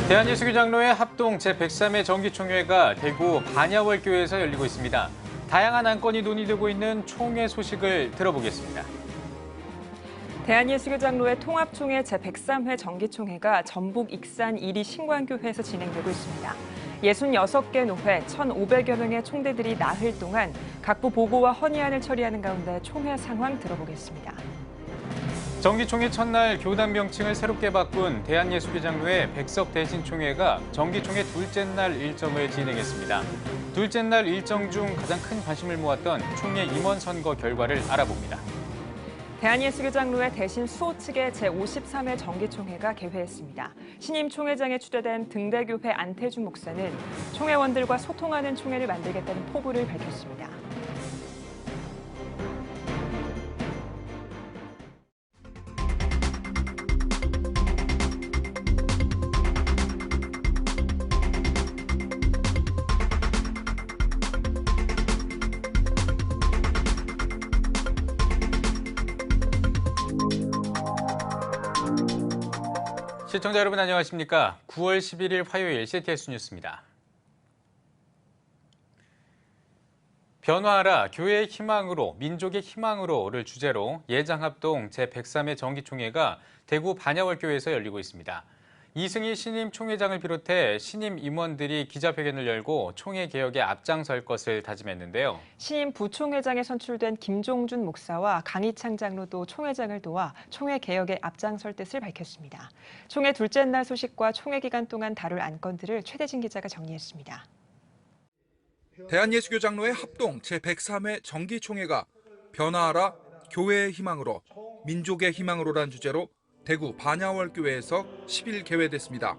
대한예수교장로회 합동 제103회 정기총회가 대구 반야월교회에서 열리고 있습니다. 다양한 안건이 논의되고 있는 총회 소식을 들어보겠습니다. 대한예수교장로회 통합총회 제103회 정기총회가 전북 익산 이리 신광교회에서 진행되고 있습니다. 66개 노회 1,500여 명의 총대들이 나흘 동안 각부 보고와 헌의안을 처리하는 가운데 총회 상황 들어보겠습니다. 정기총회 첫날 교단 명칭을 새롭게 바꾼 대한예수교장로회 백석대신총회가 정기총회 둘째 날 일정을 진행했습니다. 둘째 날 일정 중 가장 큰 관심을 모았던 총회 임원 선거 결과를 알아봅니다. 대한예수교장로회 대신 수호 측의 제53회 정기총회가 개회했습니다. 신임 총회장에 추대된 등대교회 안태준 목사는 총회원들과 소통하는 총회를 만들겠다는 포부를 밝혔습니다. 시청자 여러분 안녕하십니까? 9월 11일 화요일 CTS 뉴스입니다. 변화하라 교회의 희망으로 민족의 희망으로를 주제로 예장합동 제103회 정기총회가 대구 반야월교회에서 열리고 있습니다. 이승희 신임 총회장을 비롯해 신임 임원들이 기자회견을 열고 총회 개혁에 앞장설 것을 다짐했는데요. 신임 부총회장에 선출된 김종준 목사와 강희창 장로도 총회장을 도와 총회 개혁에 앞장설 뜻을 밝혔습니다. 총회 둘째 날 소식과 총회 기간 동안 다룰 안건들을 최대진 기자가 정리했습니다. 대한예수교장로회 합동 제103회 정기총회가 변화하라 교회의 희망으로 민족의 희망으로란 주제로 대구 반야월교회에서 10일 개회됐습니다.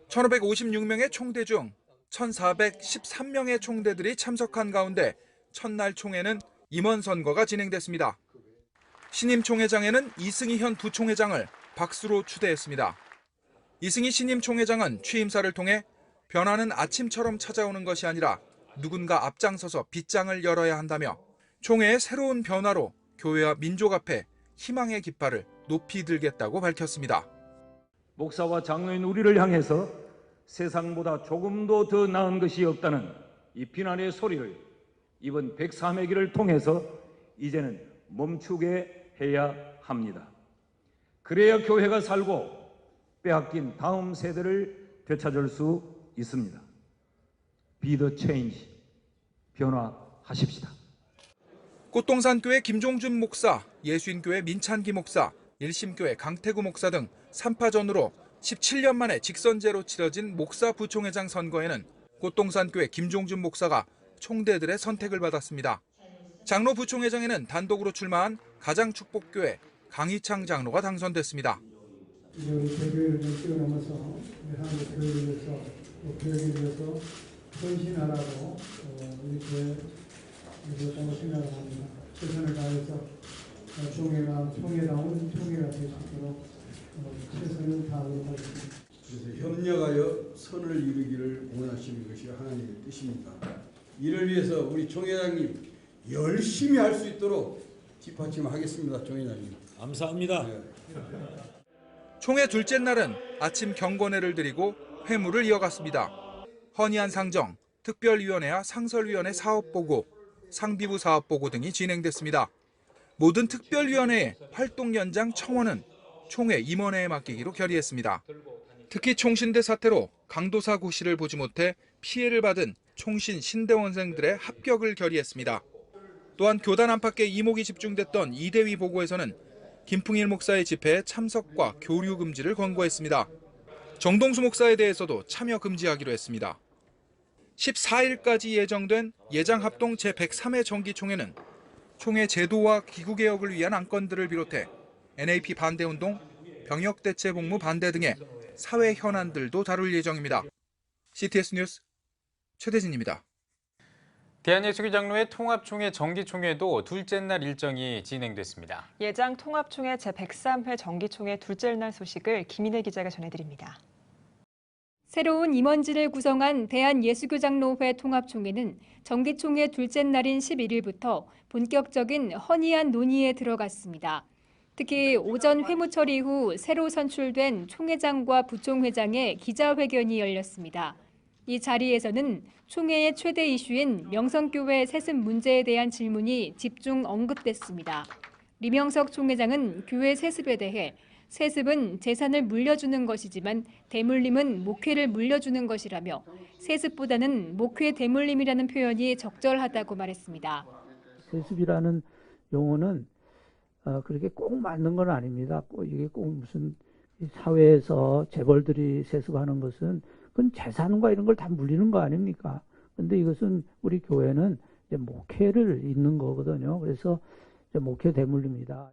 1,556명의 총대 중 1,413명의 총대들이 참석한 가운데 첫날 총회는 임원 선거가 진행됐습니다. 신임 총회장에는 이승희 현 부총회장을 박수로 추대했습니다. 이승희 신임 총회장은 취임사를 통해 변화는 아침처럼 찾아오는 것이 아니라 누군가 앞장서서 빗장을 열어야 한다며 총회의 새로운 변화로 교회와 민족 앞에 희망의 깃발을 높이 들겠다고 밝혔습니다. 목사와 장로인 우리를 향해서 세상보다 조금도 더 나은 것이 없다는 이 비난의 소리를 이번 103회기를 통해서 이제는 멈추게 해야 합니다. 그래야 교회가 살고 빼앗긴 다음 세대를 되찾을 수 있습니다. Be the change. 변화하십시다. 꽃동산교회 김종준 목사, 예수인교회 민찬기 목사, 일심교회 강태구 목사 등 3파전으로 17년 만에 직선제로 치러진 목사 부총회장 선거에는 꽃동산교회 김종준 목사가 총대들의 선택을 받았습니다. 장로 부총회장에는 단독으로 출마한 가장축복교회 강희창 장로가 당선됐습니다. 우리 대교회를 뛰어넘어서 한국 교회를 위해서 교회를 위해서 헌신하라고 이렇게 생각을 합니다. 최선을 다해서 총회다운 총회가 될 수 있도록 최선을 다하도록 하겠습니다. 그래서 협력하여 선을 이루기를 원하시는 것이 하나님의 뜻입니다. 이를 위해서 우리 총회장님 열심히 할 수 있도록 뒷받침하겠습니다. 총회장님. 감사합니다. 네. 총회 둘째 날은 아침 경건회를 드리고 회무를 이어갔습니다. 헌의안 상정, 특별위원회와 상설위원회 사업보고, 상비부 사업보고 등이 진행됐습니다. 모든 특별위원회의 활동 연장 청원은 총회 임원회에 맡기기로 결의했습니다. 특히 총신대 사태로 강도사 고시를 보지 못해 피해를 받은 총신 신대원생들의 합격을 결의했습니다. 또한 교단 안팎의 이목이 집중됐던 이대위 보고에서는 김풍일 목사의 집회에 참석과 교류 금지를 권고했습니다. 정동수 목사에 대해서도 참여 금지하기로 했습니다. 14일까지 예정된 예장합동 제103회 정기총회는 총회 제도와 기구개혁을 위한 안건들을 비롯해 NAP 반대운동, 병역대체복무 반대 등의 사회 현안들도 다룰 예정입니다. CTS 뉴스 최대진입니다. 대한예수교장로회 통합총회 정기총회도 둘째 날 일정이 진행됐습니다. 예장 통합총회 제103회 정기총회 둘째 날 소식을 김인혜 기자가 전해드립니다. 새로운 임원진을 구성한 대한예수교장로회 통합총회는 정기총회 둘째 날인 11일부터 본격적인 헌의안 논의에 들어갔습니다. 특히 오전 회무 처리 후 새로 선출된 총회장과 부총회장의 기자회견이 열렸습니다. 이 자리에서는 총회의 최대 이슈인 명성교회 세습 문제에 대한 질문이 집중 언급됐습니다. 리명석 총회장은 교회 세습에 대해 세습은 재산을 물려주는 것이지만 대물림은 목회를 물려주는 것이라며 세습보다는 목회 대물림이라는 표현이 적절하다고 말했습니다. 세습이라는 용어는 그렇게 꼭 맞는 건 아닙니다. 이게 꼭 무슨 사회에서 재벌들이 세습하는 것은 그건 재산과 이런 걸 다 물리는 거 아닙니까? 근데 이것은 우리 교회는 이제 목회를 잇는 거거든요. 그래서 이제 목회 대물림이다.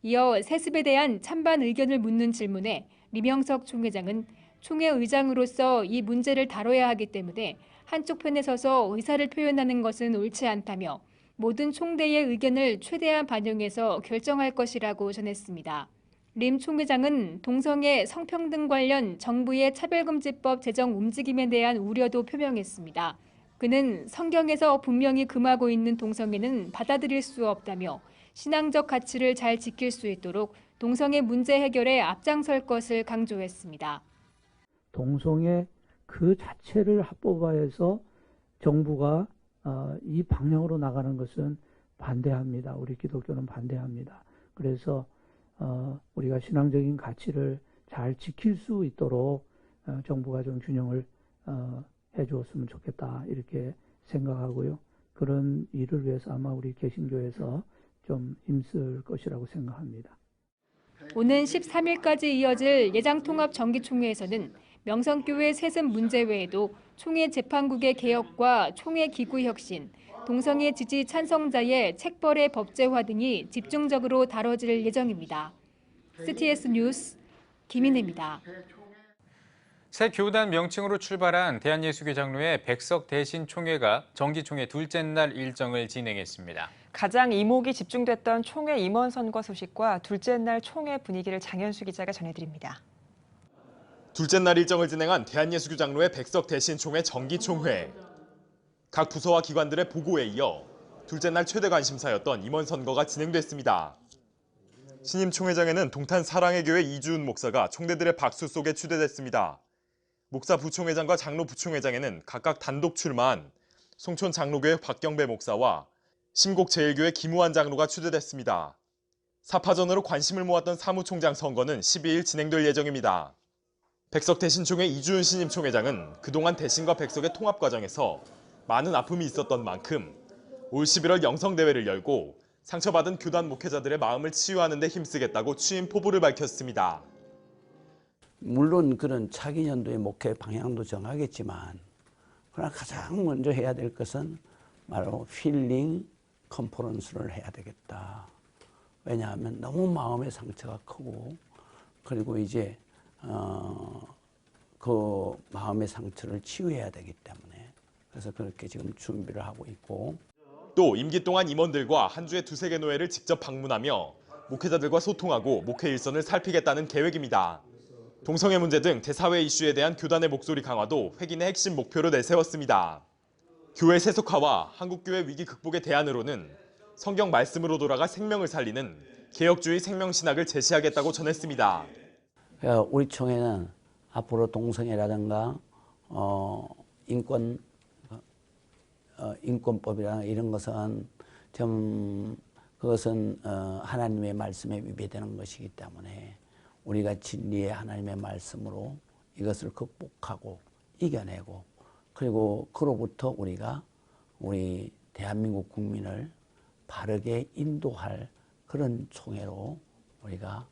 이어 세습에 대한 찬반 의견을 묻는 질문에 리명석 총회장은 총회 의장으로서 이 문제를 다뤄야 하기 때문에 한쪽 편에 서서 의사를 표현하는 것은 옳지 않다며 모든 총대의 의견을 최대한 반영해서 결정할 것이라고 전했습니다. 림 총회장은 동성애 성평등 관련 정부의 차별금지법 제정 움직임에 대한 우려도 표명했습니다. 그는 성경에서 분명히 금하고 있는 동성애는 받아들일 수 없다며 신앙적 가치를 잘 지킬 수 있도록 동성애 문제 해결에 앞장설 것을 강조했습니다. 동성애 그 자체를 합법화해서 정부가 이 방향으로 나가는 것은 반대합니다. 우리 기독교는 반대합니다. 그래서 우리가 신앙적인 가치를 잘 지킬 수 있도록 정부가 좀 균형을 해주었으면 좋겠다 이렇게 생각하고요. 그런 일을 위해서 아마 우리 개신교에서 좀 힘쓸 것이라고 생각합니다. 오는 13일까지 이어질 예장통합 정기총회에서는 명성교회 세습 문제 외에도 총회 재판국의 개혁과 총회 기구 혁신, 동성애 지지 찬성자의 책벌의 법제화 등이 집중적으로 다뤄질 예정입니다. CTS 뉴스 김인혜입니다. 새 교단 명칭으로 출발한 대한예수교장로회 백석 대신 총회가 정기총회 둘째 날 일정을 진행했습니다. 가장 이목이 집중됐던 총회 임원 선거 소식과 둘째 날 총회 분위기를 장현수 기자가 전해드립니다. 둘째 날 일정을 진행한 대한예수교장로회 백석 대신 총회 정기총회. 각 부서와 기관들의 보고에 이어 둘째 날 최대 관심사였던 임원 선거가 진행됐습니다. 신임 총회장에는 동탄 사랑의 교회 이주은 목사가 총대들의 박수 속에 추대됐습니다. 목사 부총회장과 장로 부총회장에는 각각 단독 출마한 송촌 장로교회 박경배 목사와 신곡제일교회 김우환 장로가 추대됐습니다. 사파전으로 관심을 모았던 사무총장 선거는 12일 진행될 예정입니다. 백석 대신총회 이주은 신임 총회장은 그동안 대신과 백석의 통합 과정에서 많은 아픔이 있었던 만큼 올 11월 영성대회를 열고 상처받은 교단 목회자들의 마음을 치유하는 데 힘쓰겠다고 취임 포부를 밝혔습니다. 물론 그런 차기 연도의 목회 방향도 정하겠지만 그러나 가장 먼저 해야 될 것은 바로 힐링 컨퍼런스를 해야 되겠다. 왜냐하면 너무 마음의 상처가 크고 그리고 이제 그 마음의 상처를 치유해야 되기 때문에 그래서 그렇게 지금 준비를 하고 있고 또 임기 동안 임원들과 한 주에 두세 개 노회를 직접 방문하며 목회자들과 소통하고 목회 일선을 살피겠다는 계획입니다. 동성애 문제 등 대사회 이슈에 대한 교단의 목소리 강화도 회gin의 핵심 목표로 내세웠습니다. 교회 세속화와 한국교회 위기 극복의 대안으로는 성경 말씀으로 돌아가 생명을 살리는 개혁주의 생명신학을 제시하겠다고 전했습니다. 우리 총회는 앞으로 동성애라든가 인권법이나 이런 것은 좀 그것은 하나님의 말씀에 위배되는 것이기 때문에 우리가 진리의 하나님의 말씀으로 이것을 극복하고 이겨내고 그리고 그로부터 우리가 우리 대한민국 국민을 바르게 인도할 그런 총회로 우리가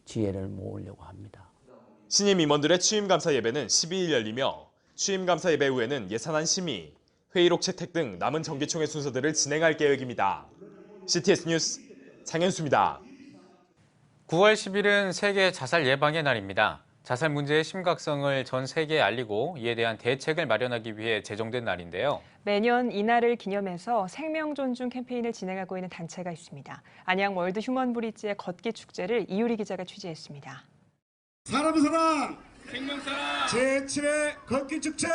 지혜를 모으려고 합니다. 신임 임원들의 취임감사 예배는 12일 열리며 취임감사 예배 후에는 예산안 심의, 회의록 채택 등 남은 정기총회 순서들을 진행할 계획입니다. CTS 뉴스 장현수입니다. 9월 10일은 세계 자살 예방의 날입니다. 자살 문제의 심각성을 전 세계에 알리고 이에 대한 대책을 마련하기 위해 제정된 날인데요. 매년 이날을 기념해서 생명 존중 캠페인을 진행하고 있는 단체가 있습니다. 안양 월드 휴먼 브릿지의 걷기 축제를 이유리 기자가 취재했습니다. 사람의 사랑, 생명 사랑, 제7회 걷기 축제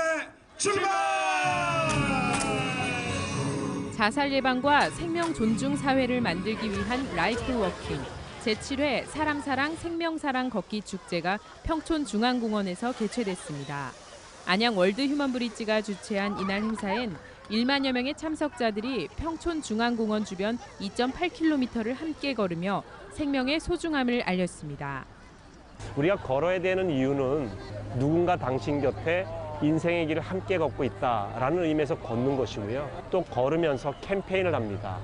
출발! 자살 예방과 생명 존중 사회를 만들기 위한 라이프 워킹. 제7회 사람사랑 생명사랑 걷기 축제가 평촌중앙공원에서 개최됐습니다. 안양 월드휴먼브릿지가 주최한 이날 행사엔 1만여 명의 참석자들이 평촌중앙공원 주변 2.8km를 함께 걸으며 생명의 소중함을 알렸습니다. 우리가 걸어야 되는 이유는 누군가 당신 곁에 인생의 길을 함께 걷고 있다라는 의미에서 걷는 것이고요. 또 걸으면서 캠페인을 합니다.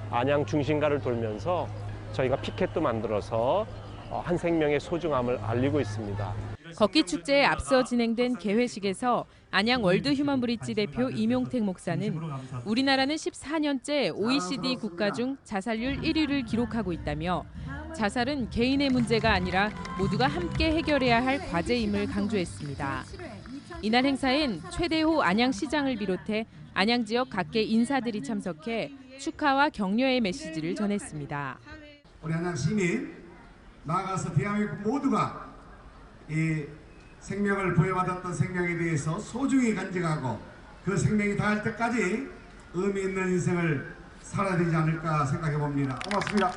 안양 중심가를 돌면서 저희가 피켓도 만들어서 한 생명의 소중함을 알리고 있습니다. 걷기 축제에 앞서 진행된 개회식에서 안양 월드휴먼브릿지 대표 이명택 목사는 우리나라는 14년째 OECD 국가 중 자살률 1위를 기록하고 있다며 자살은 개인의 문제가 아니라 모두가 함께 해결해야 할 과제임을 강조했습니다. 이날 행사엔 최대호 안양시장을 비롯해 안양 지역 각계 인사들이 참석해 축하와 격려의 메시지를 전했습니다. 우리 안양 시민 나아가서 대한민국 모두가 이 생명을 부여받았던 생명에 대해서 소중히 간직하고 그 생명이 다할 때까지 의미 있는 인생을 살아야 되지 않을까 생각해 봅니다. 고맙습니다.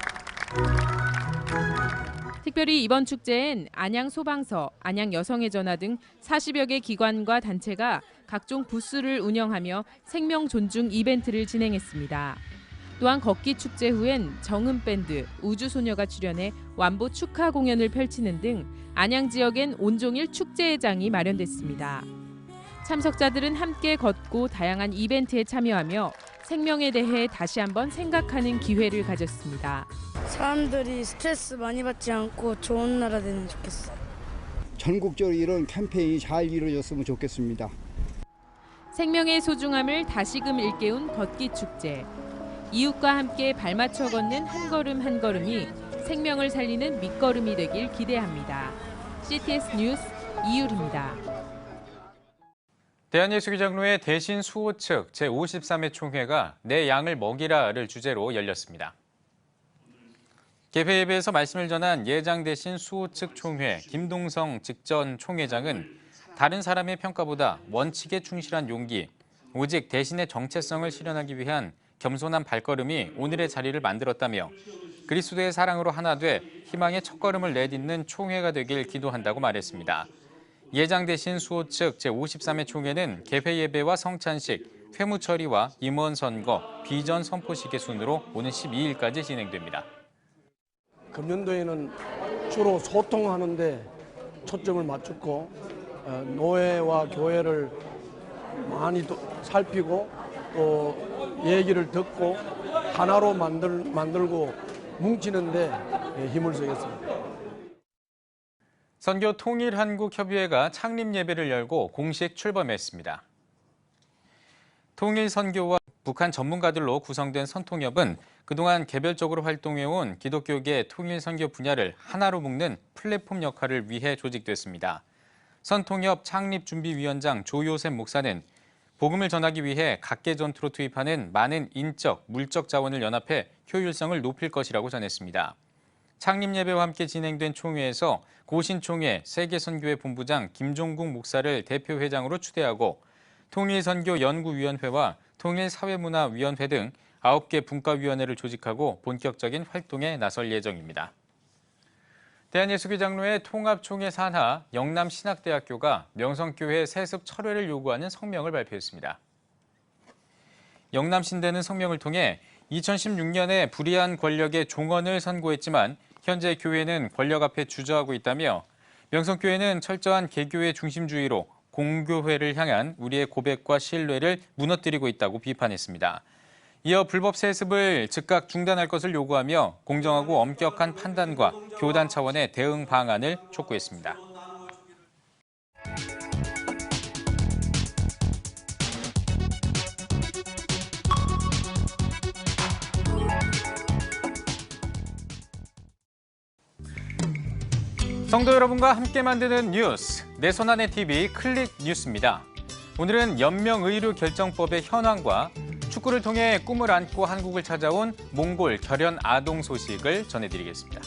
특별히 이번 축제엔 안양 소방서, 안양 여성의 전화 등 40여 개 기관과 단체가 각종 부스를 운영하며 생명 존중 이벤트를 진행했습니다. 또한 걷기 축제 후엔 정음밴드, 우주소녀가 출연해 완보 축하 공연을 펼치는 등 안양 지역엔 온종일 축제회장이 마련됐습니다. 참석자들은 함께 걷고 다양한 이벤트에 참여하며 생명에 대해 다시 한번 생각하는 기회를 가졌습니다. 사람들이 스트레스 많이 받지 않고 좋은 나라 되면 좋겠어요. 전국적으로 이런 캠페인이 잘 이루어졌으면 좋겠습니다. 생명의 소중함을 다시금 일깨운 걷기 축제. 이웃과 함께 발맞춰 걷는 한 걸음 한 걸음이 생명을 살리는 밑거름이 되길 기대합니다. CTS 뉴스 이율입니다. 대한예수기장로회 대신 수호 측 제53회 총회가 내 양을 먹이라를 주제로 열렸습니다. 개회 예배에서 말씀을 전한 예장 대신 수호 측 총회 김동성 직전 총회장은 다른 사람의 평가보다 원칙에 충실한 용기, 오직 대신의 정체성을 실현하기 위한 겸손한 발걸음이 오늘의 자리를 만들었다며 그리스도의 사랑으로 하나 돼 희망의 첫걸음을 내딛는 총회가 되길 기도한다고 말했습니다. 예장 대신 수호 측 제53회 총회는 개회 예배와 성찬식, 회무 처리와 임원 선거, 비전 선포식의 순으로 오는 12일까지 진행됩니다. 금년도에는 주로 소통하는 데 초점을 맞췄고 노회와 교회를 많이 살피고 또 얘기를 듣고 하나로 만들고 뭉치는 데 힘을 쓰겠습니다. 선교 통일한국협의회가 창립 예배를 열고 공식 출범했습니다. 통일선교와 북한 전문가들로 구성된 선통협은 그동안 개별적으로 활동해온 기독교계 통일선교 분야를 하나로 묶는 플랫폼 역할을 위해 조직됐습니다. 선통협 창립준비위원장 조요셉 목사는 복음을 전하기 위해 각계 전투로 투입하는 많은 인적, 물적 자원을 연합해 효율성을 높일 것이라고 전했습니다. 창립 예배와 함께 진행된 총회에서 고신총회 세계선교회 본부장 김종국 목사를 대표회장으로 추대하고 통일선교연구위원회와 통일사회문화위원회 등 9개 분과위원회를 조직하고 본격적인 활동에 나설 예정입니다. 대한예수기장로회 통합총회 산하 영남신학대학교가 명성교회 세습 철회를 요구하는 성명을 발표했습니다. 영남신대는 성명을 통해 2016년에 불의한 권력의 종언을 선고했지만 현재 교회는 권력 앞에 주저하고 있다며 명성교회는 철저한 개교의 중심주의로 공교회를 향한 우리의 고백과 신뢰를 무너뜨리고 있다고 비판했습니다. 이어 불법 세습을 즉각 중단할 것을 요구하며 공정하고 엄격한 판단과 교단 차원의 대응 방안을 촉구했습니다. 성도 여러분과 함께 만드는 뉴스, 내 손안의 TV 클릭 뉴스입니다. 오늘은 연명의료 결정법의 현황과 축구를 통해 꿈을 안고 한국을 찾아온 몽골 결연 아동 소식을 전해드리겠습니다.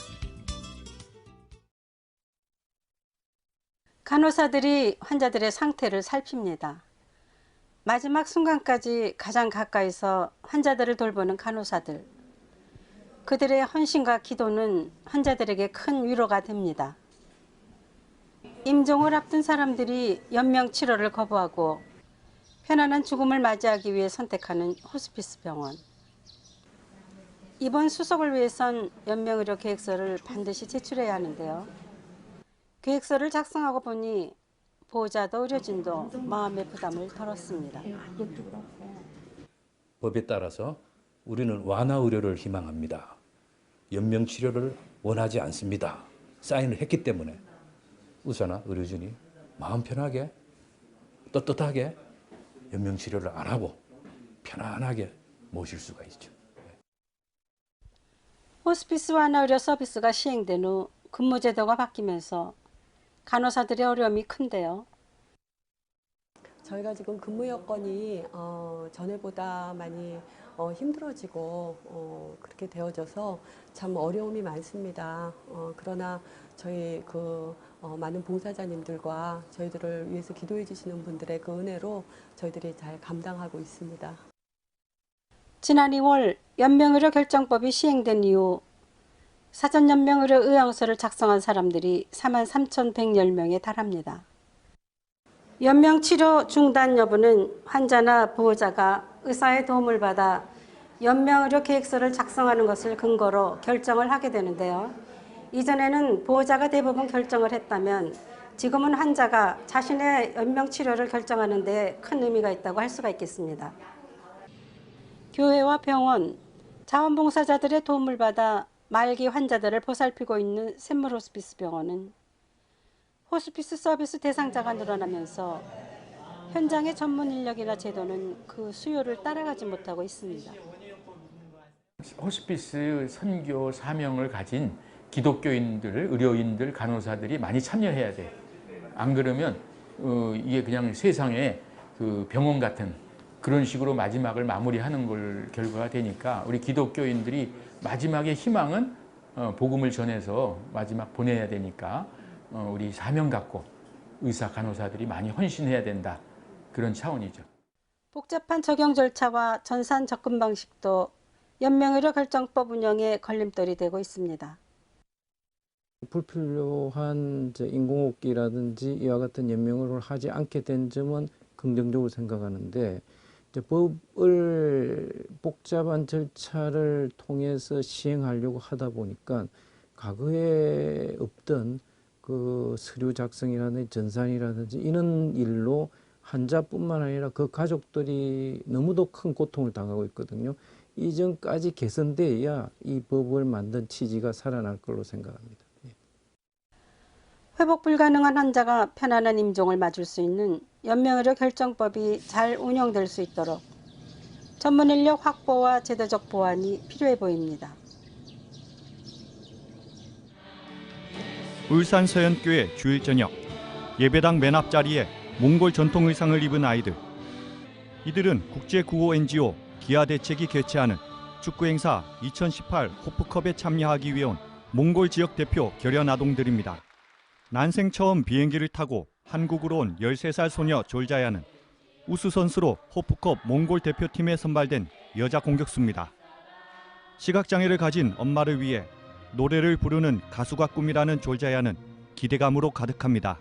간호사들이 환자들의 상태를 살핍니다. 마지막 순간까지 가장 가까이서 환자들을 돌보는 간호사들. 그들의 헌신과 기도는 환자들에게 큰 위로가 됩니다. 임종을 앞둔 사람들이 연명 치료를 거부하고 편안한 죽음을 맞이하기 위해 선택하는 호스피스 병원. 이번 수속을 위해선 연명의료 계획서를 반드시 제출해야 하는데요. 계획서를 작성하고 보니 보호자도 의료진도 마음의 부담을 덜었습니다. 법에 따라서 우리는 완화 의료를 희망합니다. 연명 치료를 원하지 않습니다. 사인을 했기 때문에 의사나 의료진이 마음 편하게 떳떳하게 연명 치료를 안 하고 편안하게 모실 수가 있죠. 호스피스 완화 의료 서비스가 시행된 후 근무 제도가 바뀌면서 간호사들의 어려움이 큰데요. 저희가 지금 근무 여건이 전에보다 많이 힘들어지고 그렇게 되어져서 참 어려움이 많습니다. 그러나 저희 많은 봉사자님들과 저희들을 위해서 기도해 주시는 분들의 그 은혜로 저희들이 잘 감당하고 있습니다. 지난 2월 연명의료 결정법이 시행된 이후 사전 연명의료 의향서를 작성한 사람들이 43,110명에 달합니다. 연명 치료 중단 여부는 환자나 보호자가 의사의 도움을 받아 연명의료 계획서를 작성하는 것을 근거로 결정을 하게 되는데요. 이전에는 보호자가 대부분 결정을 했다면 지금은 환자가 자신의 연명 치료를 결정하는 데 큰 의미가 있다고 할 수가 있겠습니다. 교회와 병원, 자원봉사자들의 도움을 받아 말기 환자들을 보살피고 있는 샘물 호스피스 병원은 호스피스 서비스 대상자가 늘어나면서 현장의 전문 인력이나 제도는 그 수요를 따라가지 못하고 있습니다. 호스피스 선교 사명을 가진 기독교인들, 의료인들, 간호사들이 많이 참여해야 돼. 안 그러면 이게 그냥 세상에 그 병원 같은 그런 식으로 마지막을 마무리하는 걸 결과가 되니까 우리 기독교인들이 마지막의 희망은 복음을 전해서 마지막 보내야 되니까 우리 사명 갖고 의사, 간호사들이 많이 헌신해야 된다. 그런 차원이죠. 복잡한 적용 절차와 전산 접근 방식도 연명의료 결정법 운영에 걸림돌이 되고 있습니다. 불필요한 인공호흡기라든지 이와 같은 연명을 하지 않게 된 점은 긍정적으로 생각하는데 법을 복잡한 절차를 통해서 시행하려고 하다 보니까 과거에 없던 그 서류 작성이라든지 전산이라든지 이런 일로 환자뿐만 아니라 그 가족들이 너무도 큰 고통을 당하고 있거든요. 이 점까지 개선돼야 이 법을 만든 취지가 살아날 걸로 생각합니다. 회복 불가능한 환자가 편안한 임종을 맞을 수 있는 연명의료 결정법이 잘 운영될 수 있도록 전문 인력 확보와 제도적 보완이 필요해 보입니다. 울산 서현교회 주일 저녁 예배당 맨 앞자리에 몽골 전통 의상을 입은 아이들. 이들은 국제구호 NGO 기아대책이 개최하는 축구 행사 2018 호프컵에 참여하기 위해 온 몽골 지역 대표 결연 아동들입니다. 난생 처음 비행기를 타고 한국으로 온 13살 소녀 졸자야는 우수 선수로 호프컵 몽골 대표팀에 선발된 여자 공격수입니다. 시각장애를 가진 엄마를 위해 노래를 부르는 가수가 꿈이라는 졸자야는 기대감으로 가득합니다.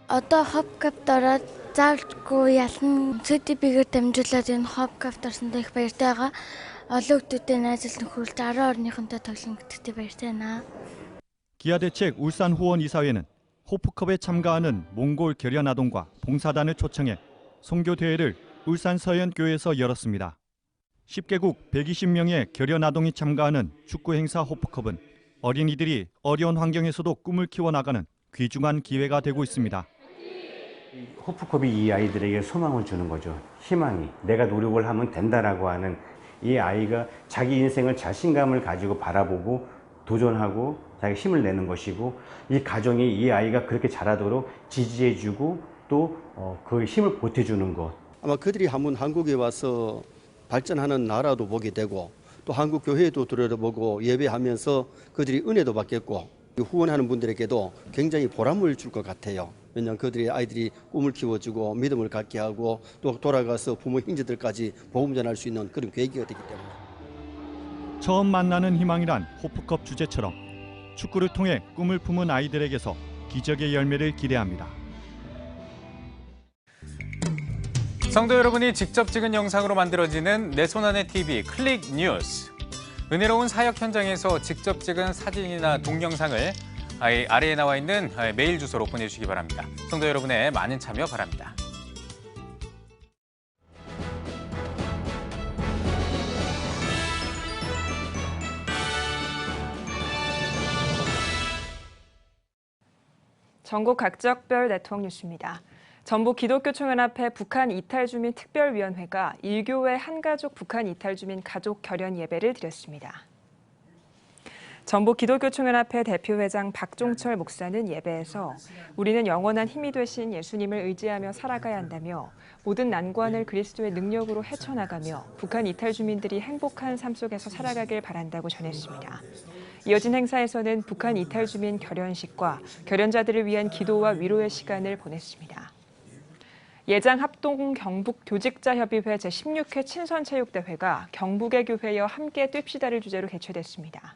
Одоо хопкап дороод заавалгүй ялан CDB-гээр дамжуулаад энэ хопкап дорсондоо их баяртай байгаа. Олон хүүхдүүдэд найзлан нөхөрлөж 10 орныхонтой тоглоно гэдэгт баяртай байна. 기아대책 울산 후원 이사회는 호프컵에 참가하는 몽골 결연 아동과 봉사단을 초청해 선교 대회를 울산 서현교회에서 열었습니다. 10개국 120명의 결연 아동이 참가하는 축구 행사 호프컵은 어린이들이 어려운 환경에서도 꿈을 키워나가는 귀중한 기회가 되고 있습니다. 호프컵이 이 아이들에게 소망을 주는 거죠. 희망이. 내가 노력을 하면 된다라고 하는 이 아이가 자기 인생을 자신감을 가지고 바라보고 도전하고 자기 힘을 내는 것이고 이 가정이 이 아이가 그렇게 자라도록 지지해주고 또 그 힘을 보태주는 것. 아마 그들이 한번 한국에 와서 발전하는 나라도 보게 되고 또 한국 교회도 들여다보고 예배하면서 그들이 은혜도 받겠고 후원하는 분들에게도 굉장히 보람을 줄 것 같아요. 왜냐하면 그들의 아이들이 꿈을 키워주고 믿음을 갖게 하고 또 돌아가서 부모 형제들까지 복음 전할 수 있는 그런 계기가 되기 때문에. 처음 만나는 희망이란 호프컵 주제처럼 축구를 통해 꿈을 품은 아이들에게서 기적의 열매를 기대합니다. 성도 여러분이 직접 찍은 영상으로 만들어지는 내 손안의 TV 클릭 뉴스. 은혜로운 사역 현장에서 직접 찍은 사진이나 동영상을 아래에 나와 있는 메일 주소로 보내주시기 바랍니다. 성도 여러분의 많은 참여 바랍니다. 전국 각적별 네트워크 뉴스입니다. 전북 기독교총연합회 북한 이탈주민 특별위원회가 일교회 한가족 북한 이탈주민 가족 결연 예배를 드렸습니다. 전북 기독교총연합회 대표회장 박종철 목사는 예배에서 우리는 영원한 힘이 되신 예수님을 의지하며 살아가야 한다며 모든 난관을 그리스도의 능력으로 헤쳐나가며 북한 이탈주민들이 행복한 삶 속에서 살아가길 바란다고 전했습니다. 이어진 행사에서는 북한 이탈주민 결연식과 결연자들을 위한 기도와 위로의 시간을 보냈습니다. 예장합동 경북 교직자협의회 제16회 친선체육대회가 경북의 교회여 함께 뜁시다를 주제로 개최됐습니다.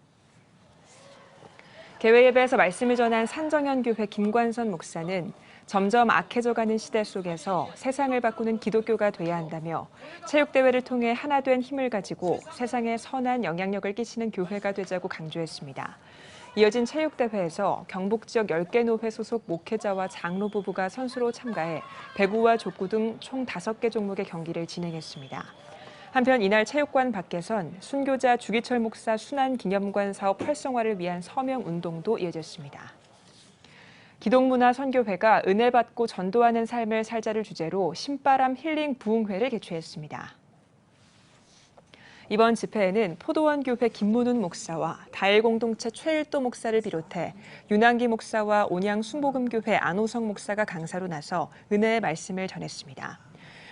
개회 예배에서 말씀을 전한 산정현교회 김관선 목사는 점점 악해져가는 시대 속에서 세상을 바꾸는 기독교가 돼야 한다며 체육대회를 통해 하나 된 힘을 가지고 세상에 선한 영향력을 끼치는 교회가 되자고 강조했습니다. 이어진 체육대회에서 경북 지역 10개 노회 소속 목회자와 장로 부부가 선수로 참가해 배구와 족구 등 총 5개 종목의 경기를 진행했습니다. 한편 이날 체육관 밖에선 순교자 주기철 목사 순환기념관 사업 활성화를 위한 서명운동도 이어졌습니다. 기독문화선교회가 은혜 받고 전도하는 삶을 살자를 주제로 신바람 힐링 부흥회를 개최했습니다. 이번 집회에는 포도원교회 김문훈 목사와 다일공동체 최일도 목사를 비롯해 윤항기 목사와 온양 순복음교회 안호성 목사가 강사로 나서 은혜의 말씀을 전했습니다.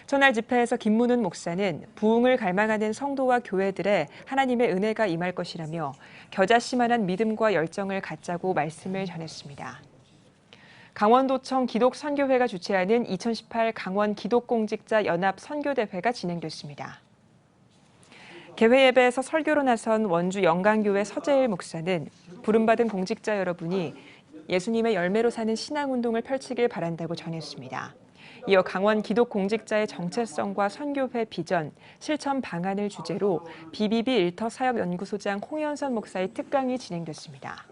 전날 집회에서 김문훈 목사는 부흥을 갈망하는 성도와 교회들의 하나님의 은혜가 임할 것이라며 겨자씨만한 믿음과 열정을 갖자고 말씀을 전했습니다. 강원도청 기독선교회가 주최하는 2018 강원 기독공직자 연합 선교대회가 진행됐습니다. 개회 예배에서 설교로 나선 원주 영광교회 서재일 목사는 부름받은 공직자 여러분이 예수님의 열매로 사는 신앙운동을 펼치길 바란다고 전했습니다. 이어 강원 기독공직자의 정체성과 선교회 비전, 실천 방안을 주제로 BBB 일터 사역연구소장 홍현선 목사의 특강이 진행됐습니다.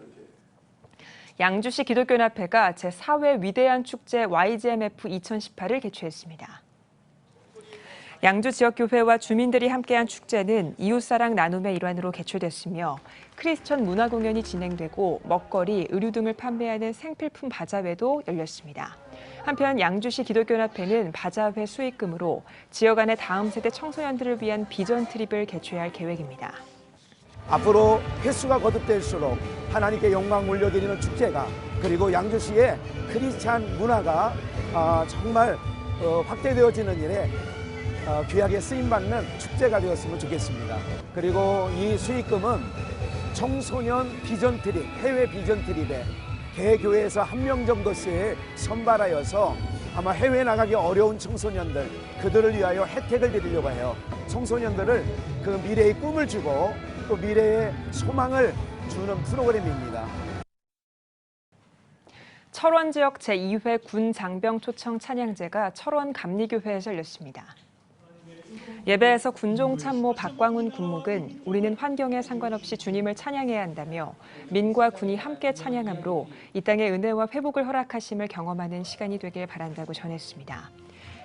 양주시 기독교연합회가 제4회 위대한 축제 YGMF 2018을 개최했습니다. 양주 지역교회와 주민들이 함께한 축제는 이웃사랑 나눔의 일환으로 개최됐으며 크리스천 문화공연이 진행되고 먹거리, 의류 등을 판매하는 생필품 바자회도 열렸습니다. 한편 양주시 기독교연합회는 바자회 수익금으로 지역 안의 다음 세대 청소년들을 위한 비전 트립을 개최할 계획입니다. 앞으로 횟수가 거듭될수록 하나님께 영광 올려드리는 축제가 그리고 양주시의 크리스찬 문화가 정말 확대되어지는 일에 귀하게 쓰임받는 축제가 되었으면 좋겠습니다. 그리고 이 수익금은 청소년 비전 트립, 해외 비전 트립에 개교회에서 1명 정도씩 선발하여서 아마 해외 나가기 어려운 청소년들, 그들을 위하여 혜택을 드리려고 해요. 청소년들을 그 미래의 꿈을 주고 또 미래의 소망을 주는 프로그램입니다. 철원 지역 제2회 군 장병 초청 찬양제가 철원 감리교회에서 열렸습니다. 예배에서 군종 참모 박광훈 군목은 우리는 환경에 상관없이 주님을 찬양해야 한다며 민과 군이 함께 찬양함으로 이 땅의 은혜와 회복을 허락하심을 경험하는 시간이 되길 바란다고 전했습니다.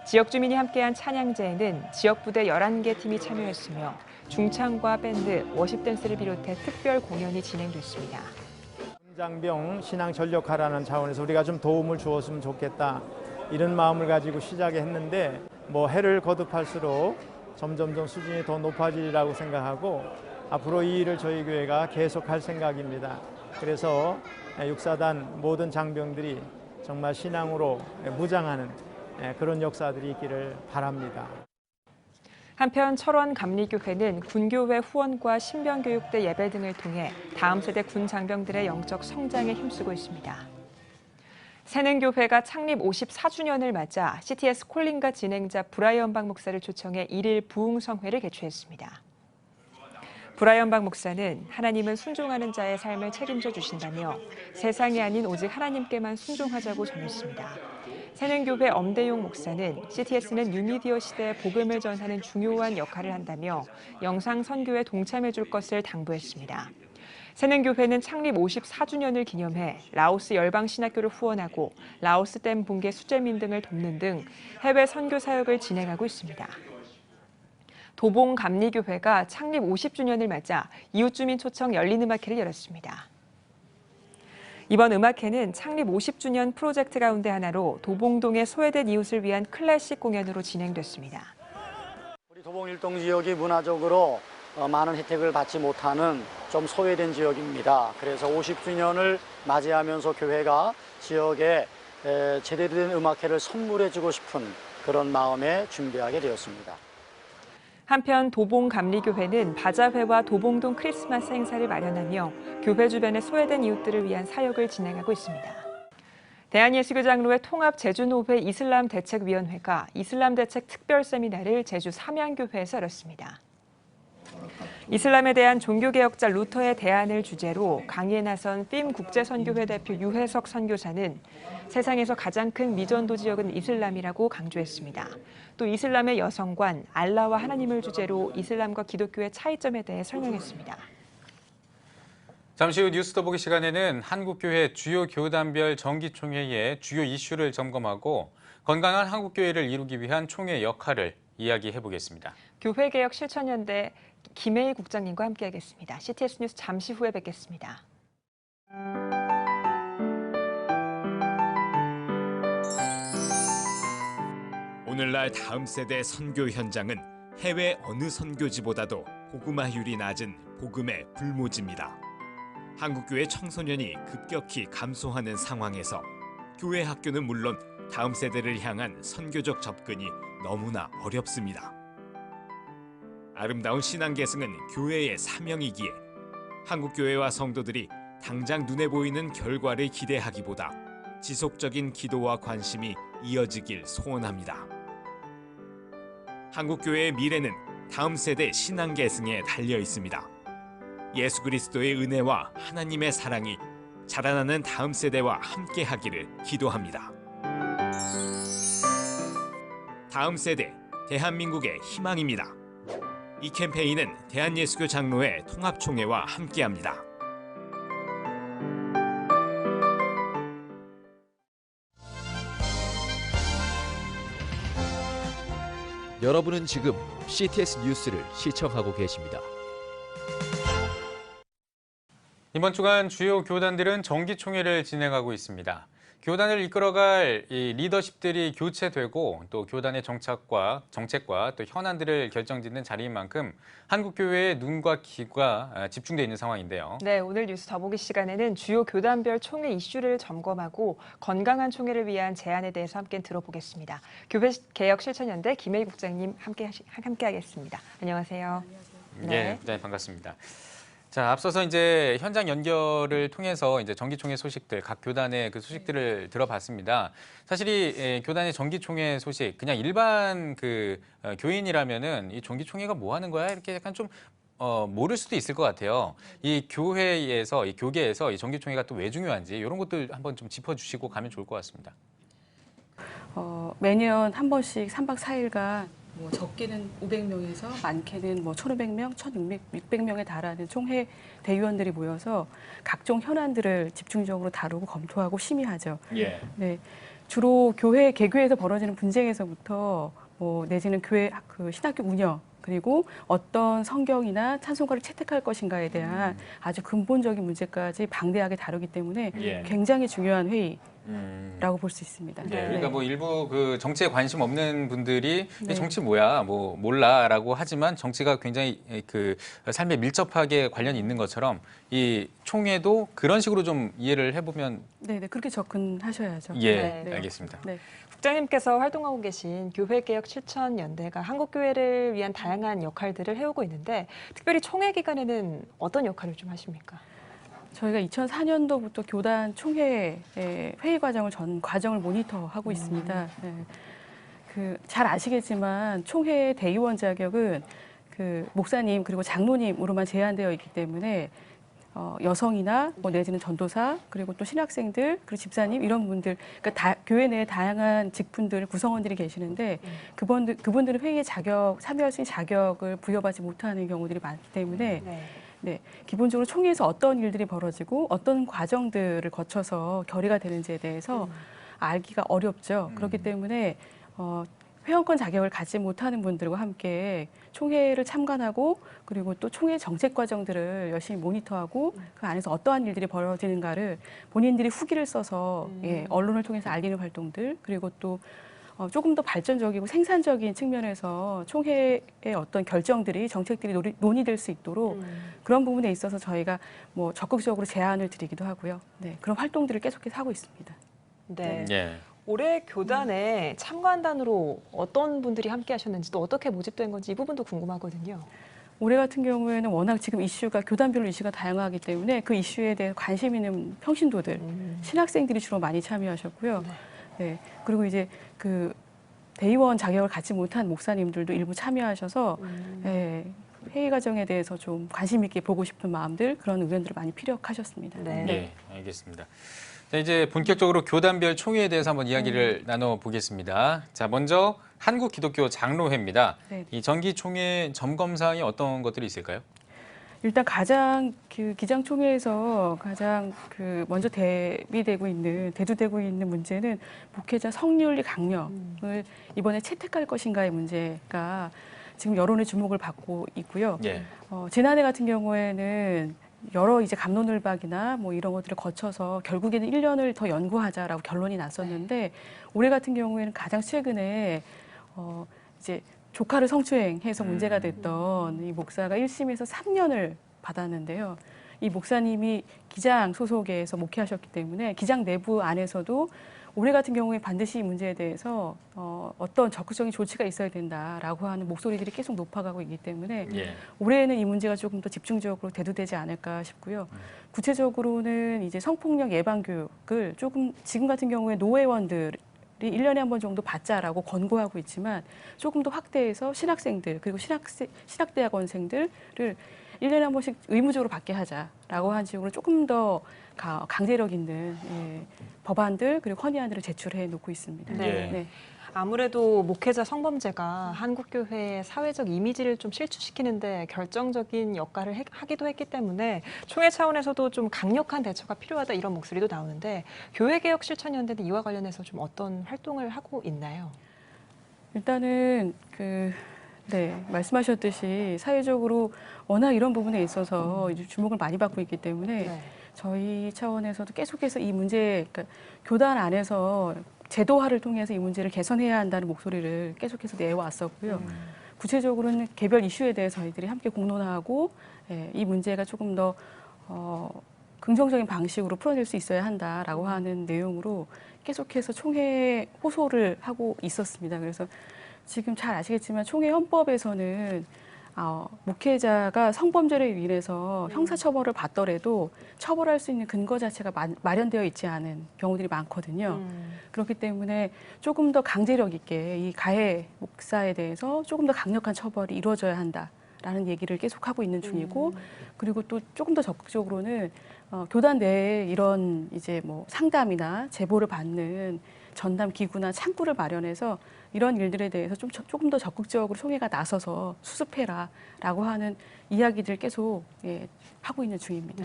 지역 주민이 함께한 찬양제에는 지역부대 11개 팀이 참여했으며 중창과 밴드, 워십 댄스를 비롯해 특별 공연이 진행됐습니다. 장병 신앙 전력하라는 차원에서 우리가 좀 도움을 주었으면 좋겠다, 이런 마음을 가지고 시작했는데 해를 거듭할수록 점점 수준이 더 높아지리라고 생각하고 앞으로 이 일을 저희 교회가 계속할 생각입니다. 그래서 육사단 모든 장병들이 정말 신앙으로 무장하는 그런 역사들이 있기를 바랍니다. 한편 철원 감리교회는 군교회 후원과 신병교육대 예배 등을 통해 다음 세대 군 장병들의 영적 성장에 힘쓰고 있습니다. 새능교회가 창립 54주년을 맞아 CTS 콜린가 진행자 브라이언 박 목사를 초청해 1일 부흥성회를 개최했습니다. 브라이언 박 목사는 하나님은 순종하는 자의 삶을 책임져 주신다며 세상이 아닌 오직 하나님께만 순종하자고 전했습니다. 새는교회 엄대용 목사는 CTS는 뉴미디어 시대에 복음을 전하는 중요한 역할을 한다며 영상 선교에 동참해 줄 것을 당부했습니다. 새는교회는 창립 54주년을 기념해 라오스 열방신학교를 후원하고 라오스 댐 붕괴 수재민 등을 돕는 등 해외 선교 사역을 진행하고 있습니다. 도봉감리교회가 창립 50주년을 맞아 이웃주민 초청 열린 음악회를 열었습니다. 이번 음악회는 창립 50주년 프로젝트 가운데 하나로 도봉동의 소외된 이웃을 위한 클래식 공연으로 진행됐습니다. 우리 도봉 일동 지역이 문화적으로 많은 혜택을 받지 못하는 좀 소외된 지역입니다. 그래서 50주년을 맞이하면서 교회가 지역에 제대로 된 음악회를 선물해주고 싶은 그런 마음에 준비하게 되었습니다. 한편 도봉감리교회는 바자회와 도봉동 크리스마스 행사를 마련하며 교회 주변의 소외된 이웃들을 위한 사역을 진행하고 있습니다. 대한예수교장로회 통합 제주노회 이슬람대책위원회가 이슬람대책 특별 세미나를 제주 삼양교회에서 열었습니다. 이슬람에 대한 종교개혁자 루터의 대안을 주제로 강의에 나선 핌 국제선교회 대표 유혜석 선교사는 세상에서 가장 큰 미전도 지역은 이슬람이라고 강조했습니다. 또 이슬람의 여성관, 알라와 하나님을 주제로 이슬람과 기독교의 차이점에 대해 설명했습니다. 잠시 후 뉴스 더보기 시간에는 한국교회 주요 교단별 정기총회의 주요 이슈를 점검하고 건강한 한국교회를 이루기 위한 총회 역할을 이야기해보겠습니다. 교회개혁 실천연대 김혜희 국장님과 함께하겠습니다. CTS 뉴스 잠시 후에 뵙겠습니다. 오늘날 다음 세대 선교 현장은 해외 어느 선교지보다도 복음화율이 낮은 복음의 불모지입니다. 한국교회 청소년이 급격히 감소하는 상황에서 교회 학교는 물론 다음 세대를 향한 선교적 접근이 너무나 어렵습니다. 아름다운 신앙 계승은 교회의 사명이기에 한국교회와 성도들이 당장 눈에 보이는 결과를 기대하기보다 지속적인 기도와 관심이 이어지길 소원합니다. 한국교회의 미래는 다음 세대 신앙 계승에 달려 있습니다. 예수 그리스도의 은혜와 하나님의 사랑이 자라나는 다음 세대와 함께하기를 기도합니다. 다음 세대, 대한민국의 희망입니다. 이 캠페인은 대한예수교 장로회 통합총회와 함께합니다. 여러분은 지금 CTS 뉴스를 시청하고 계십니다. 이번 주간 주요 교단들은 정기총회를 진행하고 있습니다. 교단을 이끌어갈 이 리더십들이 교체되고 또 교단의 정책과 또 현안들을 결정짓는 자리인 만큼 한국교회의 눈과 귀가 집중돼 있는 상황인데요. 네, 오늘 뉴스 더보기 시간에는 주요 교단별 총회 이슈를 점검하고 건강한 총회를 위한 제안에 대해서 함께 들어보겠습니다. 교회개혁실천연대 김혜희 국장님 함께하겠습니다. 안녕하세요. 네, 반갑습니다. 자, 앞서서 이제 현장 연결을 통해서 이제 정기총회 소식들, 각 교단의 그 소식들을 들어봤습니다. 사실 이 교단의 정기총회 소식, 그냥 일반 교인이라면은 이 정기총회가 뭐 하는 거야? 이렇게 약간 좀 모를 수도 있을 것 같아요. 이 교회에서, 이 교계에서 이 정기총회가 또 왜 중요한지 이런 것들 한번 좀 짚어주시고 가면 좋을 것 같습니다. 매년 한 번씩 3박 4일간 적게는 500명에서 많게는 1,500명, 1,600명에 달하는 총회 대의원들이 모여서 각종 현안들을 집중적으로 다루고 검토하고 심의하죠. 예. 네, 주로 교회 개교에서 벌어지는 분쟁에서부터 내지는 교회 신학교 운영 그리고 어떤 성경이나 찬송가를 채택할 것인가에 대한 아주 근본적인 문제까지 방대하게 다루기 때문에 굉장히 중요한 회의. 라고 볼 수 있습니다. 네, 그러니까 일부 그 정치에 관심 없는 분들이 정치 뭐야, 몰라라고 하지만 정치가 굉장히 그 삶에 밀접하게 관련이 있는 것처럼 이 총회도 그런 식으로 좀 이해를 해보면 네, 그렇게 접근하셔야죠. 예, 알겠습니다. 네. 국장님께서 활동하고 계신 교회개혁실천연대가 한국교회를 위한 다양한 역할들을 해오고 있는데 특별히 총회 기간에는 어떤 역할을 좀 하십니까? 저희가 2004년도부터 교단 총회 회의 과정을 전 과정을 모니터하고 있습니다. 네. 잘 아시겠지만 총회 대의원 자격은 그 목사님 그리고 장로님으로만 제한되어 있기 때문에 여성이나 뭐 내지는 전도사 그리고 또 신학생들 그리고 집사님 이런 분들 그러니까 교회 내에 다양한 직분들 구성원들이 계시는데 그분들은 회의에 참여할 수 있는 자격을 부여받지 못하는 경우들이 많기 때문에 네, 기본적으로 총회에서 어떤 일들이 벌어지고 어떤 과정들을 거쳐서 결의가 되는지에 대해서 알기가 어렵죠. 그렇기 때문에 회원권 자격을 갖지 못하는 분들과 함께 총회를 참관하고 그리고 또 총회 정책 과정들을 열심히 모니터하고 그 안에서 어떠한 일들이 벌어지는가를 본인들이 후기를 써서 언론을 통해서 알리는 활동들 그리고 또 조금 더 발전적이고 생산적인 측면에서 총회의 어떤 결정들이 정책들이 논의될 수 있도록 그런 부분에 있어서 저희가 뭐 적극적으로 제안을 드리기도 하고요. 네, 그런 활동들을 계속해서 하고 있습니다. 네. 예. 올해 교단에 참관단으로 어떤 분들이 함께 하셨는지 또 어떻게 모집된 건지 이 부분도 궁금하거든요. 올해 같은 경우에는 워낙 지금 이슈가 교단별로 이슈가 다양하기 때문에 그 이슈에 대해 관심 있는 평신도들, 신학생들이 주로 많이 참여하셨고요. 네. 그리고 이제 그 대의원 자격을 갖지 못한 목사님들도 일부 참여하셔서 회의 과정에 대해서 좀 관심 있게 보고 싶은 마음들 그런 의견들을 많이 피력하셨습니다. 네, 알겠습니다. 자, 이제 본격적으로 교단별 총회에 대해서 한번 이야기를 나눠보겠습니다. 자, 먼저 한국기독교 장로회입니다. 네. 이 정기 총회 점검 사항이 어떤 것들이 있을까요? 일단 가장 그 기장총회에서 가장 그 먼저 대두되고 있는 문제는 목회자 성윤리 강령을 이번에 채택할 것인가의 문제가 지금 여론의 주목을 받고 있고요. 예. 지난해 같은 경우에는 여러 이제 갑론을박이나 뭐 이런 것들을 거쳐서 결국에는 1년을 더 연구하자라고 결론이 났었는데 올해 같은 경우에는 가장 최근에 이제 조카를 성추행해서 문제가 됐던 이 목사가 1심에서 3년을 받았는데요. 이 목사님이 기장 소속에서 목회하셨기 때문에 기장 내부 안에서도 올해 같은 경우에 반드시 이 문제에 대해서 어떤 적극적인 조치가 있어야 된다라고 하는 목소리들이 계속 높아가고 있기 때문에 올해는 이 문제가 조금 더 집중적으로 대두되지 않을까 싶고요. 구체적으로는 이제 성폭력 예방 교육을 조금 지금 같은 경우에 노회원들이 1년에 한 번 정도 받자라고 권고하고 있지만 조금 더 확대해서 신학생들 그리고 신학대학원생들을 1년에 한 번씩 의무적으로 받게 하자라고 한 식으로 조금 더 강제력 있는 법안들 그리고 건의안들을 제출해 놓고 있습니다. 네. 아무래도 목회자 성범죄가 한국교회의 사회적 이미지를 좀 실추시키는데 결정적인 역할을 하기도 했기 때문에 총회 차원에서도 좀 강력한 대처가 필요하다 이런 목소리도 나오는데 교회개혁실천연대는 이와 관련해서 좀 어떤 활동을 하고 있나요? 일단은 말씀하셨듯이 사회적으로 워낙 이런 부분에 있어서 이제 주목을 많이 받고 있기 때문에 저희 차원에서도 계속해서 이 문제, 그러니까 교단 안에서 제도화를 통해서 이 문제를 개선해야 한다는 목소리를 계속해서 내왔었고요. 구체적으로는 개별 이슈에 대해서 저희들이 함께 공론화하고 이 문제가 조금 더 긍정적인 방식으로 풀어낼 수 있어야 한다라고 하는 내용으로 계속해서 총회 호소를 하고 있었습니다. 그래서 지금 잘 아시겠지만 총회 헌법에서는 목회자가 성범죄로 인해서 형사처벌을 받더라도 처벌할 수 있는 근거 자체가 마련되어 있지 않은 경우들이 많거든요. 그렇기 때문에 조금 더 강제력 있게 이 가해 목사에 대해서 조금 더 강력한 처벌이 이루어져야 한다라는 얘기를 계속하고 있는 중이고 그리고 또 조금 더 적극적으로는 교단 내에 이런 이제 뭐 상담이나 제보를 받는 전담 기구나 창구를 마련해서 이런 일들에 대해서 조금 더 적극적으로 총회가 나서서 수습해라라고 하는 이야기들 계속 하고 있는 중입니다.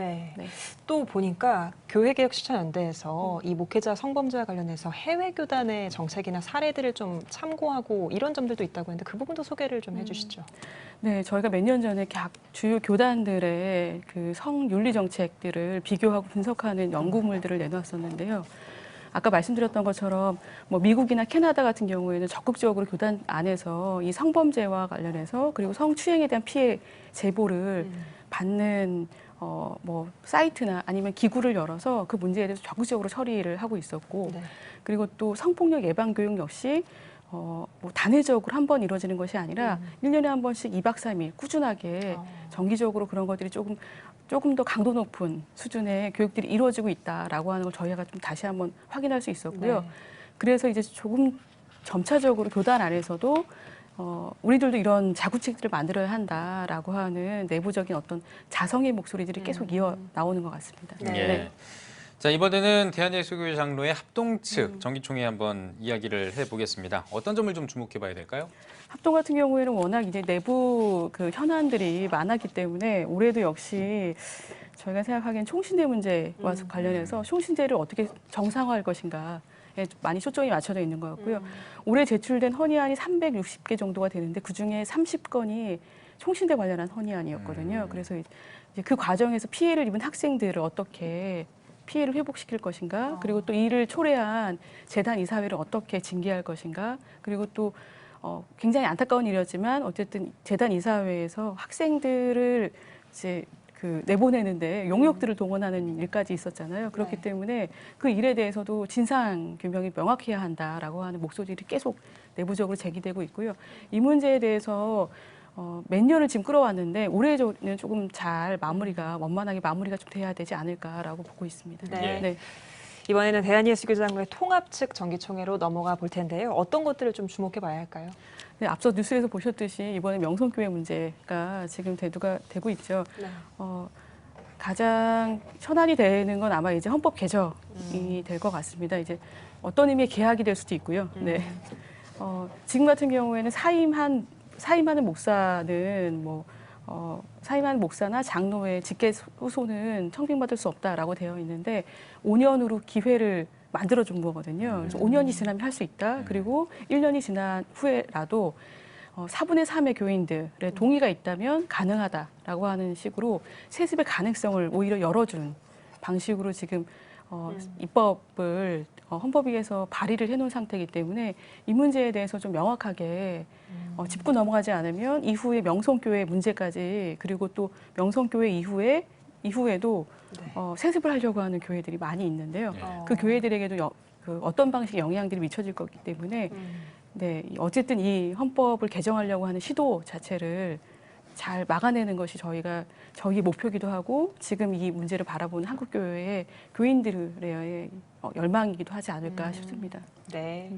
또 보니까 교회개혁실천연대에서 이 목회자 성범죄와 관련해서 해외 교단의 정책이나 사례들을 좀 참고하고 이런 점들도 있다고 했는데 그 부분도 소개를 좀 해주시죠. 네, 저희가 몇 년 전에 각 주요 교단들의 그 성윤리 정책들을 비교하고 분석하는 연구물들을 내놓았었는데요. 아까 말씀드렸던 것처럼 뭐 미국이나 캐나다 같은 경우에는 적극적으로 교단 안에서 이 성범죄와 관련해서 그리고 성추행에 대한 피해 제보를 받는 뭐 사이트나 아니면 기구를 열어서 그 문제에 대해서 적극적으로 처리를 하고 있었고 그리고 또 성폭력 예방 교육 역시 뭐 단회적으로 한 번 이루어지는 것이 아니라 1년에 한 번씩 2박 3일 꾸준하게 정기적으로 그런 것들이 조금 더 강도 높은 수준의 교육들이 이루어지고 있다라고 하는 걸 저희가 좀 다시 한번 확인할 수 있었고요. 그래서 이제 조금 점차적으로 교단 안에서도 우리들도 이런 자구책들을 만들어야 한다라고 하는 내부적인 어떤 자성의 목소리들이 계속 이어 나오는 것 같습니다. 네. 자, 이번에는 대한예수교회 장로의 합동 측 정기총회 한번 이야기를 해보겠습니다. 어떤 점을 좀 주목해봐야 될까요? 합동 같은 경우에는 워낙 이제 내부 그 현안들이 많았기 때문에 올해도 역시 저희가 생각하기엔 총신대 문제와 관련해서 총신대를 어떻게 정상화할 것인가 많이 초점이 맞춰져 있는 것 같고요. 올해 제출된 헌의안이 360개 정도가 되는데 그중에 30건이 총신대 관련한 헌의안이었거든요. 그래서 이제 그 과정에서 피해를 입은 학생들을 어떻게 피해를 회복시킬 것인가, 그리고 또 이를 초래한 재단 이사회를 어떻게 징계할 것인가, 그리고 또 굉장히 안타까운 일이었지만 어쨌든 재단 이사회에서 학생들을 이제 내보내는데 용역들을 동원하는 일까지 있었잖아요. 그렇기 때문에 그 일에 대해서도 진상 규명이 명확해야 한다라고 하는 목소리들이 계속 내부적으로 제기되고 있고요. 이 문제에 대해서 몇 년을 지금 끌어왔는데 올해는 조금 잘 원만하게 마무리가 좀 돼야 되지 않을까라고 보고 있습니다. 네. 이번에는 대한예수교회 장로의 통합 측 정기총회로 넘어가 볼 텐데요. 어떤 것들을 좀 주목해 봐야 할까요? 네, 앞서 뉴스에서 보셨듯이 이번에 명성교회 문제가 지금 대두가 되고 있죠. 네. 가장 현안이 되는 건 아마 이제 헌법 개정이 될 것 같습니다. 이제 어떤 의미의 개혁이 될 수도 있고요. 네. 지금 같은 경우에는 사임하는 목사는 사임하는 목사나 장로의 직계 후손은 청빙받을 수 없다라고 되어 있는데 5년으로 기회를 만들어준 거거든요. 그래서 5년이 지나면 할 수 있다. 그리고 1년이 지난 후에라도 4분의 3의 교인들의 동의가 있다면 가능하다라고 하는 식으로 세습의 가능성을 오히려 열어준 방식으로 지금 입법을 헌법위에서 발의를 해놓은 상태이기 때문에 이 문제에 대해서 좀 명확하게 짚고 넘어가지 않으면 이후에 명성교회 문제까지 그리고 또 명성교회 이후에도 세습을 하려고 하는 교회들이 많이 있는데요. 그 교회들에게도 어떤 방식의 영향들이 미쳐질 거기 때문에 네, 어쨌든 이 헌법을 개정하려고 하는 시도 자체를 잘 막아내는 것이 저희의 목표이기도 하고 지금 이 문제를 바라보는 한국교회의 교인들의 열망이기도 하지 않을까 싶습니다. 네.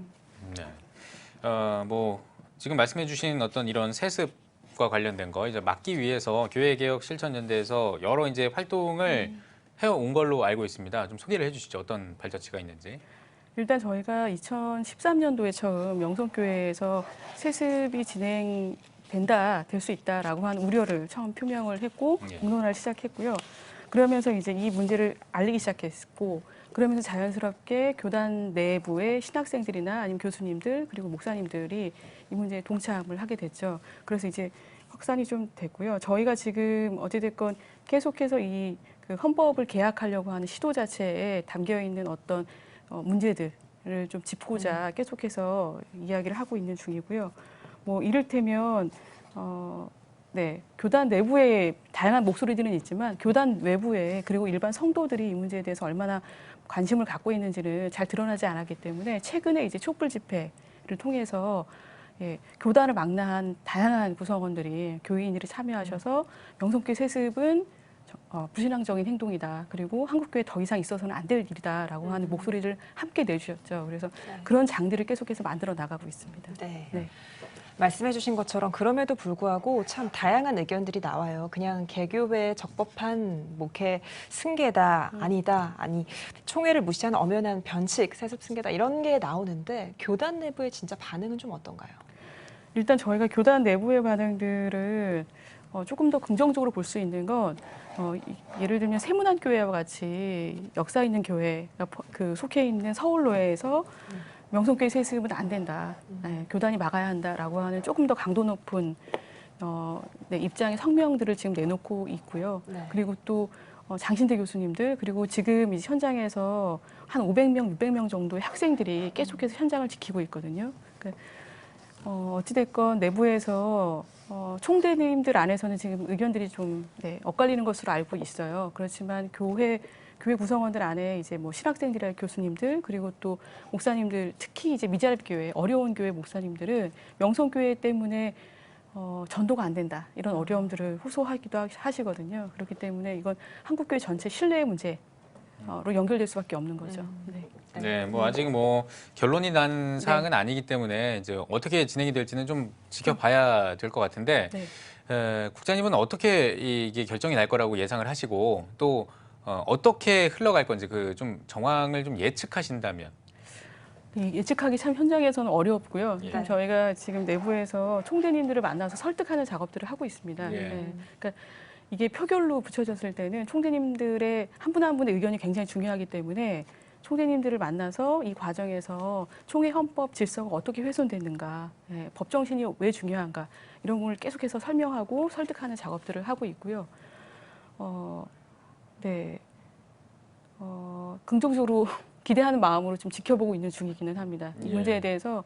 지금 말씀해주신 어떤 이런 세습과 관련된 거 이제 막기 위해서 교회개혁 실천연대에서 여러 이제 활동을 해온 걸로 알고 있습니다. 좀 소개를 해주시죠. 어떤 발자취가 있는지. 일단 저희가 2013년도에 처음 명성교회에서 세습이 될 수 있다라고 하는 우려를 처음 표명을 했고 공론화를 시작했고요. 그러면서 이제 이 문제를 알리기 시작했고 그러면서 자연스럽게 교단 내부의 신학생들이나 아니면 교수님들 그리고 목사님들이 이 문제에 동참을 하게 됐죠. 그래서 이제 확산이 좀 됐고요. 저희가 지금 어찌됐건 계속해서 그 헌법을 개혁하려고 하는 시도 자체에 담겨 있는 어떤 문제들을 좀 짚고자 계속해서 이야기를 하고 있는 중이고요. 이를테면 교단 내부에 다양한 목소리들은 있지만 교단 외부에 그리고 일반 성도들이 이 문제에 대해서 얼마나 관심을 갖고 있는지는 잘 드러나지 않았기 때문에 최근에 이제 촛불 집회를 통해서 교단을 망라한 다양한 구성원들이 교인들이 참여하셔서 명성교회 세습은 불신앙적인 행동이다. 그리고 한국교회에 더 이상 있어서는 안 될 일이다라고 하는 목소리를 함께 내주셨죠. 그래서 그런 장들을 계속해서 만들어 나가고 있습니다. 네. 말씀해 주신 것처럼 그럼에도 불구하고 참 다양한 의견들이 나와요. 그냥 개교회에 적법한 목회 승계다, 아니다, 총회를 무시하는 엄연한 변칙, 세습 승계다 이런 게 나오는데 교단 내부의 진짜 반응은 좀 어떤가요? 일단 저희가 교단 내부의 반응들을 조금 더 긍정적으로 볼 수 있는 건 예를 들면 세문안교회와 같이 역사 있는 교회가 속해 있는 서울로에서 명성교회 세습은 안 된다. 교단이 막아야 한다라고 하는 조금 더 강도 높은 입장의 성명들을 지금 내놓고 있고요. 그리고 또 장신대 교수님들 그리고 지금 이제 현장에서 한 500명, 600명 정도의 학생들이 계속해서 현장을 지키고 있거든요. 어찌됐건 내부에서 총대님들 안에서는 지금 의견들이 좀 엇갈리는 것으로 알고 있어요. 그렇지만 교회 구성원들 안에 이제 신학생들이나 교수님들 그리고 또 목사님들 특히 이제 미자립교회 어려운 교회 목사님들은 명성교회 때문에 전도가 안 된다 이런 어려움들을 호소하기도 하시거든요. 그렇기 때문에 이건 한국교회 전체 신뢰의 문제로 연결될 수밖에 없는 거죠. 네, 뭐 아직 뭐 결론이 난 사항은 아니기 때문에 이제 어떻게 진행이 될지는 좀 지켜봐야 될 것 같은데 국장님은 어떻게 이게 결정이 날 거라고 예상을 하시고 또 어떻게 흘러갈 건지 그 좀 정황을 좀 예측하신다면. 예측하기 참 현장에서는 어렵고요. 저희가 지금 내부에서 총대님들을 만나서 설득하는 작업들을 하고 있습니다. 그러니까 이게 표결로 붙여졌을 때는 총대님들의 한 분 한 분의 의견이 굉장히 중요하기 때문에 총대님들을 만나서 이 과정에서 총회 헌법 질서가 어떻게 훼손됐는가, 법 정신이 왜 중요한가 이런 걸 계속해서 설명하고 설득하는 작업들을 하고 있고요. 긍정적으로 기대하는 마음으로 좀 지켜보고 있는 중이기는 합니다. 이 문제에 대해서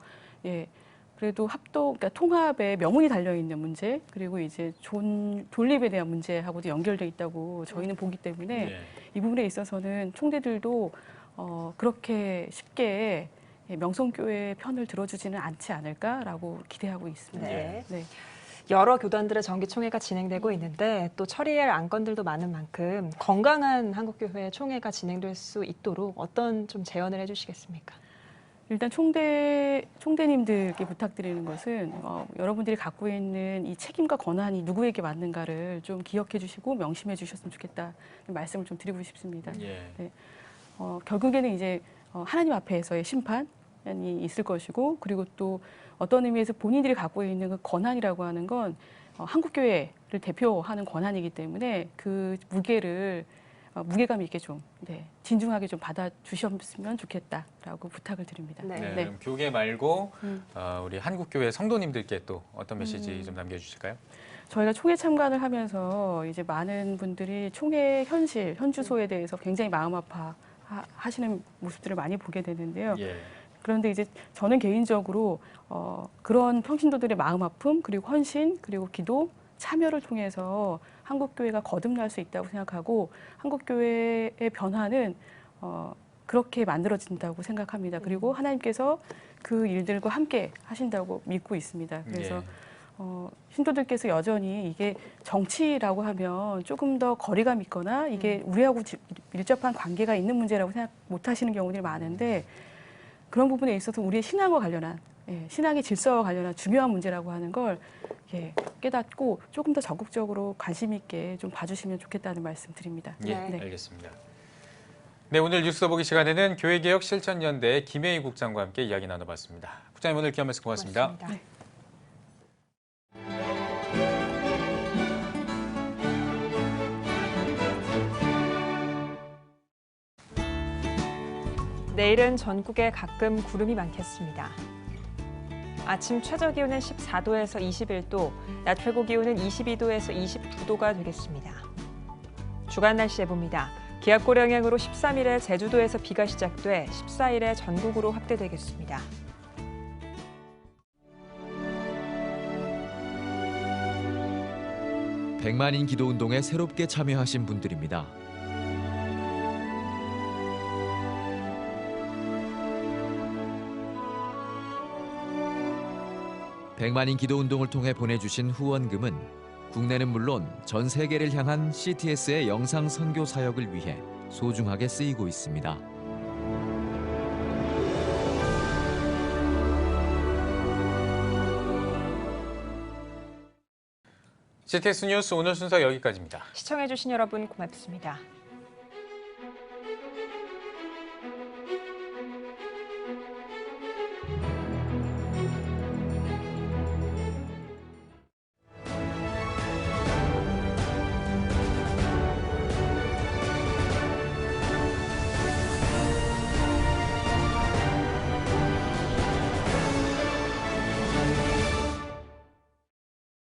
그래도 그러니까 통합에 명운이 달려 있는 문제 그리고 이제 존립에 대한 문제하고도 연결돼 있다고 저희는 보기 때문에 이 부분에 있어서는 총대들도 그렇게 쉽게 명성교회 편을 들어주지는 않지 않을까라고 기대하고 있습니다. 여러 교단들의 정기총회가 진행되고 있는데 또 처리할 안건들도 많은 만큼 건강한 한국교회 총회가 진행될 수 있도록 어떤 좀 제언을 해주시겠습니까? 일단 총대님들께 부탁드리는 것은 여러분들이 갖고 있는 이 책임과 권한이 누구에게 맞는가를 좀 기억해 주시고 명심해 주셨으면 좋겠다 말씀을 좀 드리고 싶습니다. 결국에는 이제 하나님 앞에서의 심판이 있을 것이고 그리고 또 어떤 의미에서 본인들이 갖고 있는 그 권한이라고 하는 건 한국교회를 대표하는 권한이기 때문에 그 무게감 있게 좀 진중하게 좀 받아주셨으면 좋겠다라고 부탁을 드립니다. 그럼 교계 말고 우리 한국교회 성도님들께 또 어떤 메시지 좀 남겨주실까요? 저희가 총회 참관을 하면서 이제 많은 분들이 총회 현주소에 대해서 굉장히 마음 아파하시는 모습들을 많이 보게 되는데요. 그런데 이제 저는 개인적으로 그런 평신도들의 마음 아픔 그리고 헌신 그리고 기도 참여를 통해서 한국교회가 거듭날 수 있다고 생각하고 한국교회의 변화는 그렇게 만들어진다고 생각합니다. 그리고 하나님께서 그 일들과 함께 하신다고 믿고 있습니다. 그래서 신도들께서 여전히 이게 정치라고 하면 조금 더 거리감 있거나 이게 우리하고 밀접한 관계가 있는 문제라고 생각 못 하시는 경우들이 많은데 그런 부분에 있어서 우리의 신앙과 관련한 신앙의 질서와 관련한 중요한 문제라고 하는 걸 깨닫고 조금 더 적극적으로 관심 있게 좀 봐주시면 좋겠다는 말씀 드립니다. 알겠습니다. 네, 오늘 뉴스 더보기 시간에는 교회개혁 실천연대 김혜희 국장과 함께 이야기 나눠봤습니다. 국장님 오늘 귀한 말씀 고맙습니다. 내일은 전국에 가끔 구름이 많겠습니다. 아침 최저 기온은 14도에서 21도, 낮 최고 기온은 22도에서 29도가 되겠습니다. 주간 날씨 예보입니다. 기압골 영향으로 13일에 제주도에서 비가 시작돼 14일에 전국으로 확대되겠습니다. 백만인 기도운동에 새롭게 참여하신 분들입니다. 백만인 기도운동을 통해 보내주신 후원금은 국내는 물론 전 세계를 향한 CTS의 영상 선교 사역을 위해 소중하게 쓰이고 있습니다. CTS 뉴스 오늘 순서 여기까지입니다. 시청해주신 여러분 고맙습니다.